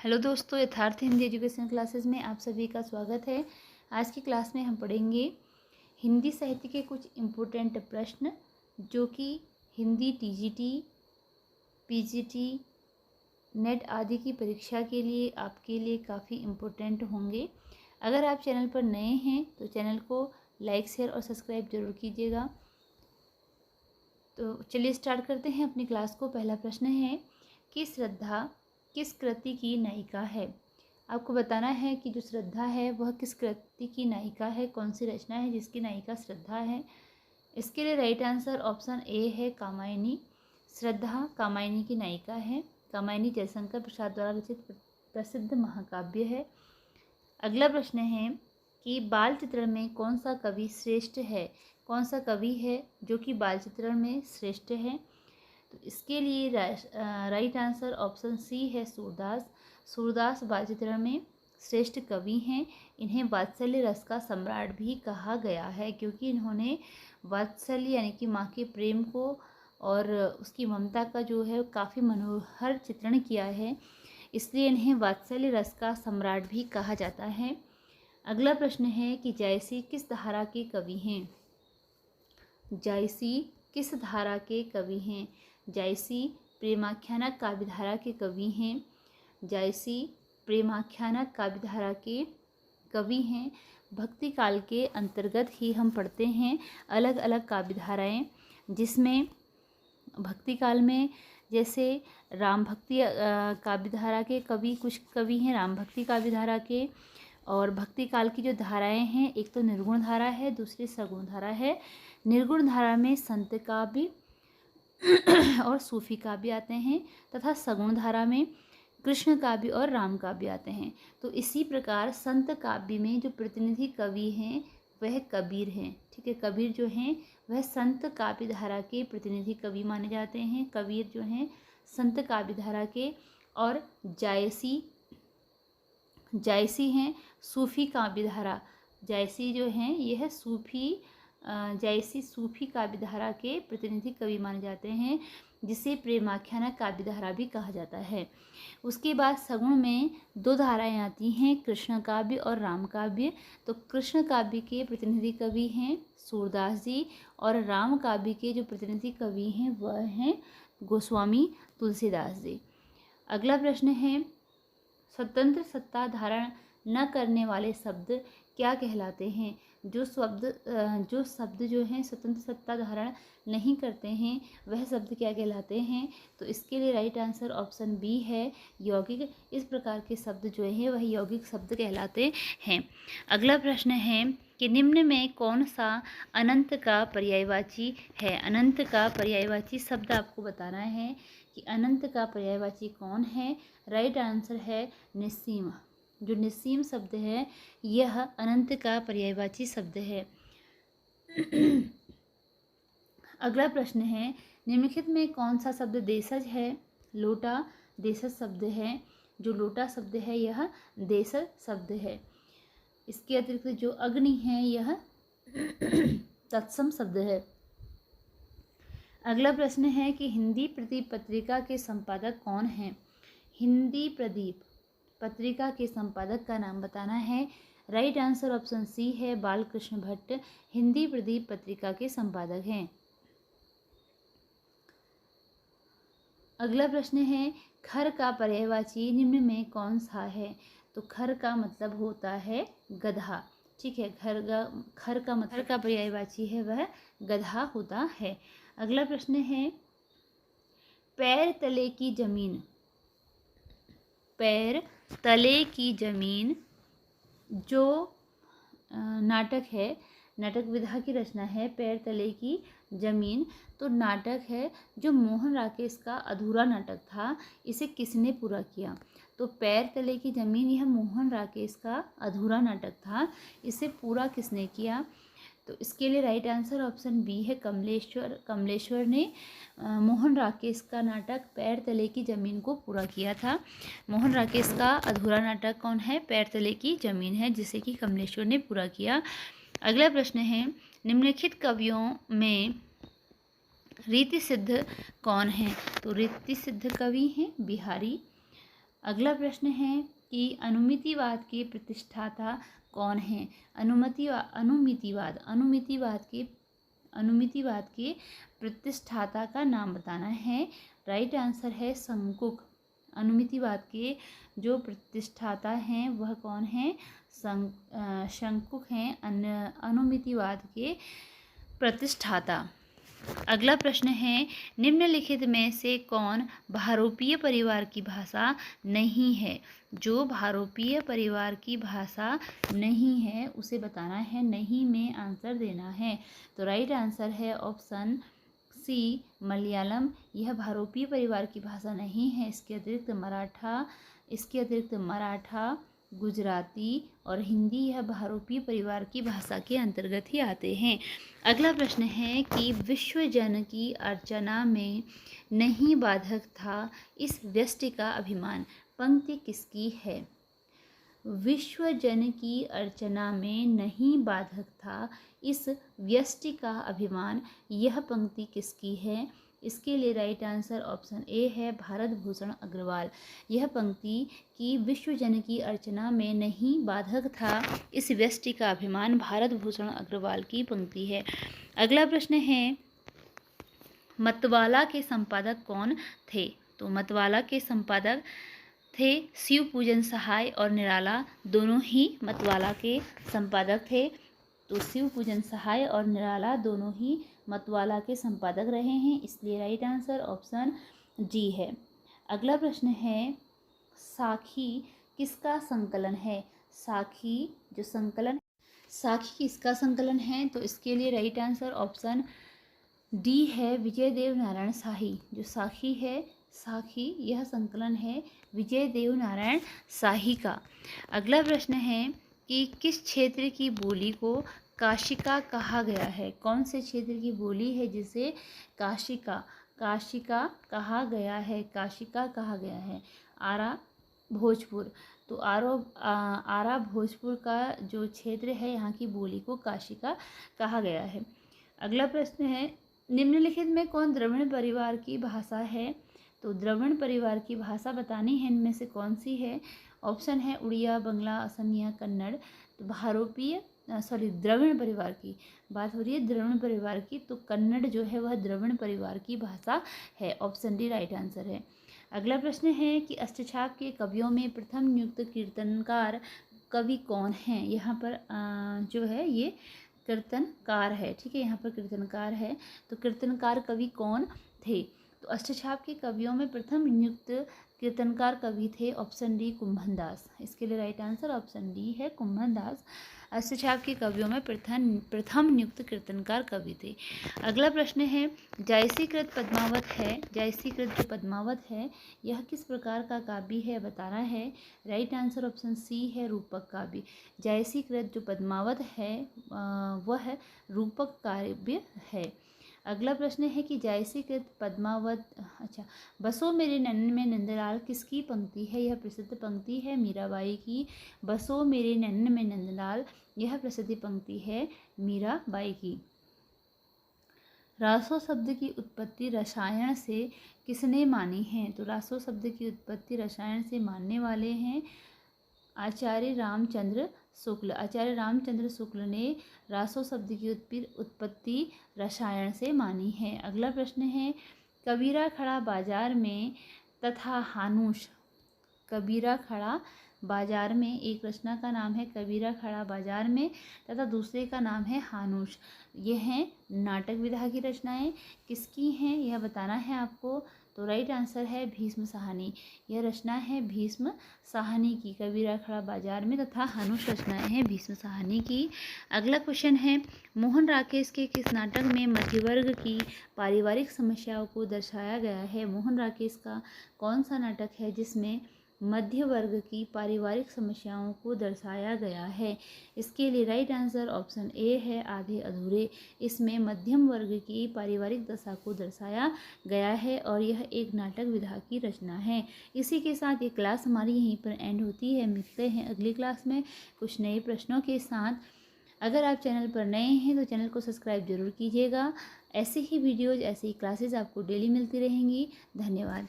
Hello दोस्तों, यथार्थ Hindi education classes में आप सभी का स्वागत है। आज की क्लास में हम पढ़ेंगे हिंदी साहित्य के कुछ इम्पोर्टेंट प्रश्न जो कि हिंदी टीजीटी, पीजीटी, नेट आदि की परीक्षा के लिए आपके लिए काफ़ी इम्पोर्टेंट होंगे। अगर आप चैनल पर नए हैं तो चैनल को लाइक, शेयर और सब्सक्राइब जरूर कीजिएगा। तो चलिए स्टार्ट करते हैं अपनी क्लास को। पहला प्रश्न है कि श्रद्धा किस कृति की नायिका है। आपको बताना है कि जो श्रद्धा है वह किस कृति की नायिका है, कौन सी रचना है जिसकी नायिका श्रद्धा है। इसके लिए राइट आंसर ऑप्शन ए है कामायनी। श्रद्धा कामायनी की नायिका है। कामायनी जयशंकर प्रसाद द्वारा रचित प्रसिद्ध महाकाव्य है। अगला प्रश्न है कि बाल चित्रण में कौन सा कवि श्रेष्ठ है। कौन सा कवि है जो कि बाल चित्रण में श्रेष्ठ है। तो इसके लिए राइट आंसर ऑप्शन सी है सूरदास। सूरदास बाल चित्रण में श्रेष्ठ कवि हैं। इन्हें वात्सल्य रस का सम्राट भी कहा गया है क्योंकि इन्होंने वात्सल्य यानी कि माँ के प्रेम को और उसकी ममता का जो है काफ़ी मनोहर चित्रण किया है, इसलिए इन्हें वात्सल्य रस का सम्राट भी कहा जाता है। अगला प्रश्न है कि जायसी किस धारा के कवि हैं। जायसी किस धारा के कवि हैं। जायसी प्रेमाख्यान काव्यधारा के कवि हैं। जायसी प्रेमाख्यान काव्यधारा के कवि हैं। भक्ति काल के अंतर्गत ही हम पढ़ते हैं अलग अलग काव्यधाराएं, जिसमें भक्ति काल में जैसे राम भक्ति काव्यधारा के कवि, कुछ कवि हैं राम भक्ति काव्यधारा के। और भक्ति काल की जो धाराएं हैं, एक तो निर्गुण धारा है, दूसरी सगुण धारा है। निर्गुण धारा में संत काव्य और सूफी काव्य आते हैं तथा सगुण धारा में कृष्ण काव्य और राम काव्य आते हैं। तो इसी प्रकार संत काव्य में जो प्रतिनिधि कवि हैं वह कबीर हैं। ठीक है, कबीर जो हैं वह संत काव्य धारा के प्रतिनिधि कवि माने जाते हैं। कबीर जो हैं संत काव्य धारा के। और जायसी हैं सूफी काव्य धारा। जायसी जो हैं यह जायसी सूफी काव्यधारा के प्रतिनिधि कवि माने जाते हैं, जिसे प्रेमाख्यान काव्यधारा भी कहा जाता है। उसके बाद सगुण में दो धाराएं आती हैं, कृष्ण काव्य और राम काव्य। तो कृष्ण काव्य के प्रतिनिधि कवि हैं सूरदास जी और राम काव्य के जो प्रतिनिधि कवि हैं वह हैं गोस्वामी तुलसीदास जी। अगला प्रश्न है स्वतंत्र सत्ता धारण न करने वाले शब्द क्या कहलाते हैं। जो शब्द जो हैं स्वतंत्र सत्ता धारण नहीं करते हैं वह शब्द क्या कहलाते हैं। तो इसके लिए राइट आंसर ऑप्शन बी है यौगिक। इस प्रकार के शब्द जो हैं वह यौगिक शब्द कहलाते हैं। अगला प्रश्न है कि निम्न में कौन सा अनंत का पर्यायवाची है। अनंत का पर्यायवाची शब्द आपको बताना है कि अनंत का पर्यायवाची कौन है। राइट आंसर है निस्सीम। जो निस्सीम शब्द है यह अनंत का पर्यायवाची शब्द है। अगला प्रश्न है निम्नलिखित में कौन सा शब्द देशज है। लोटा देशज शब्द है। जो लोटा शब्द है यह देशज शब्द है। इसके अतिरिक्त जो अग्नि है यह तत्सम शब्द है। अगला प्रश्न है कि हिंदी प्रदीप पत्रिका के संपादक कौन हैं। हिंदी प्रदीप पत्रिका के संपादक का नाम बताना है। राइट आंसर ऑप्शन सी है बालकृष्ण भट्ट हिंदी प्रदीप पत्रिका के संपादक हैं। अगला प्रश्न है खर का पर्यायवाची निम्न में कौन सा है। तो खर का मतलब होता है गधा। ठीक है, खर का मतलब का पर्यायवाची है वह गधा होता है। अगला प्रश्न है पैर तले की जमीन। पैर तले की जमीन जो नाटक है, नाटक विधा की रचना है पैर तले की जमीन। तो नाटक है जो मोहन राकेश का अधूरा नाटक था, इसे किसने पूरा किया। तो पैर तले की जमीन यह मोहन राकेश का अधूरा नाटक था, इसे पूरा किसने किया। तो इसके लिए राइट आंसर ऑप्शन बी है कमलेश्वर। कमलेश्वर ने मोहन राकेश का नाटक पैर तले की ज़मीन को पूरा किया था। मोहन राकेश का अधूरा नाटक कौन है, पैर तले की ज़मीन है, जिसे कि कमलेश्वर ने पूरा किया। अगला प्रश्न है निम्नलिखित कवियों में रीति सिद्ध कौन है। तो रीति सिद्ध कवि हैं बिहारी। अगला प्रश्न है कि अनुमितिवाद के प्रतिष्ठाता कौन हैं? अनुमितिवाद के प्रतिष्ठाता का नाम बताना है। राइट आंसर है शंकुक। अनुमितिवाद के जो प्रतिष्ठाता हैं वह कौन हैं? शंकुक हैं अनुमितिवाद के प्रतिष्ठाता। अगला प्रश्न है, निम्नलिखित में से कौन भारोपीय परिवार की भाषा नहीं है? जो भारोपीय परिवार की भाषा नहीं है उसे बताना है, नहीं में आंसर देना है। तो राइट आंसर है ऑप्शन सी मलयालम। यह भारोपीय परिवार की भाषा नहीं है। इसके अतिरिक्त मराठा, गुजराती और हिंदी यह भारोपीय परिवार की भाषा के अंतर्गत ही आते हैं। अगला प्रश्न है कि विश्वजन की अर्चना में नहीं बाधक था इस व्यष्टि का अभिमान। पंक्ति किसकी है? विश्वजन की अर्चना में नहीं बाधक था इस व्यष्टि का अभिमान, यह पंक्ति किसकी है? इसके लिए राइट आंसर ऑप्शन ए है भारत भूषण अग्रवाल। यह पंक्ति कि विश्वजन की अर्चना में नहीं बाधक था इस व्यष्टि का अभिमान, भारत भूषण अग्रवाल की पंक्ति है। अगला प्रश्न है, मतवाला के संपादक कौन थे? तो मतवाला के संपादक थे शिव पूजन सहाय और निराला, दोनों ही मतवाला के संपादक थे। तो शिव पूजन सहाय और निराला दोनों ही मतवाला के संपादक रहे हैं, इसलिए राइट आंसर ऑप्शन जी है। अगला प्रश्न है, साखी किसका संकलन है? साखी किसका संकलन है? तो इसके लिए राइट आंसर ऑप्शन डी है विजय देव नारायण शाही। जो साखी है, साखी यह संकलन है विजय देव नारायण शाही का। अगला प्रश्न है कि किस क्षेत्र की बोली को काशिका कहा गया है? कौन से क्षेत्र की बोली है जिसे काशिका कहा गया है? आरा भोजपुर। तो आरा भोजपुर का जो क्षेत्र है यहाँ की बोली को काशिका कहा गया है। अगला प्रश्न है, निम्नलिखित में कौन द्रविड़ परिवार की भाषा है? तो द्रविड़ परिवार की भाषा बतानी है, इनमें से कौन सी है? ऑप्शन है उड़िया, बंगला, असमिया, कन्नड़। तो द्रविड़ परिवार की बात हो रही है, द्रविड़ परिवार की, तो कन्नड़ जो है वह द्रविड़ परिवार की भाषा है। ऑप्शन डी राइट आंसर है। अगला प्रश्न है कि अष्टछाप के कवियों में प्रथम नियुक्त कीर्तनकार कवि कौन हैं? यहाँ पर जो है ये कीर्तनकार है, ठीक है, यहाँ पर कीर्तनकार है। तो कीर्तनकार कवि कौन थे? तो अष्टछाप के कवियों में प्रथम नियुक्त कीर्तनकार कवि थे ऑप्शन डी कुंभन दास। इसके लिए राइट आंसर ऑप्शन डी है कुंभन दास। अष्टछाप के कवियों में प्रथम नियुक्त कीर्तनकार कवि थे। अगला प्रश्न है, जायसीकृत जो पद्मावत है यह किस प्रकार का काव्य है बताना है। राइट आंसर ऑप्शन सी है रूपक काव्य। जायसीकृत जो पद्मावत है वह रूपक काव्य है। अगला प्रश्न है कि जायसीकृत पद्मावत बसो मेरे नैनन में नंदलाल किसकी पंक्ति है? यह प्रसिद्ध पंक्ति है मीराबाई की। बसो मेरे नैनन में नंदलाल यह प्रसिद्ध पंक्ति है मीराबाई की। रासो शब्द की उत्पत्ति रसायन से किसने मानी है? तो रासो शब्द की उत्पत्ति रसायन से मानने वाले हैं आचार्य रामचंद्र शुक्ल ने रासो शब्द की उत्पत्ति रसायन से मानी है। अगला प्रश्न है, कबीरा खड़ा बाजार में तथा हानुश। कबीरा खड़ा बाजार में, एक रचना का नाम है कबीरा खड़ा बाजार में तथा दूसरे का नाम है हानुश। ये हैं नाटक विधा की रचनाएं। किसकी हैं यह बताना है आपको। तो राइट आंसर है भीष्म साहनी। यह रचना है भीष्म साहनी की, कबीरा खड़ा बाजार में तथा हानुश रचनाएं हैं भीष्म साहनी की। अगला क्वेश्चन है, मोहन राकेश के किस नाटक में मध्यवर्ग की पारिवारिक समस्याओं को दर्शाया गया है? मोहन राकेश का कौन सा नाटक है जिसमें मध्य वर्ग की पारिवारिक समस्याओं को दर्शाया गया है? इसके लिए राइट आंसर ऑप्शन ए है आधे अधूरे। इसमें मध्यम वर्ग की पारिवारिक दशा को दर्शाया गया है और यह एक नाटक विधा की रचना है। इसी के साथ ये क्लास हमारी यहीं पर एंड होती है। मिलते हैं अगली क्लास में कुछ नए प्रश्नों के साथ। अगर आप चैनल पर नए हैं तो चैनल को सब्सक्राइब जरूर कीजिएगा। ऐसे ही वीडियोज़, ऐसे ही क्लासेस आपको डेली मिलती रहेंगी। धन्यवाद।